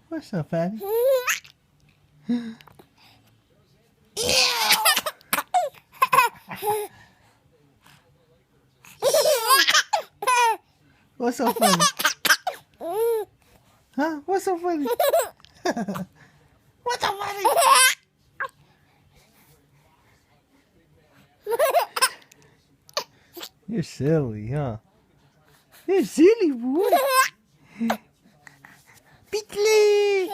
What's up, Fatty? What's so funny? Huh? What's so funny? What's so funny? You're silly, huh? You're silly, boy. Pitley!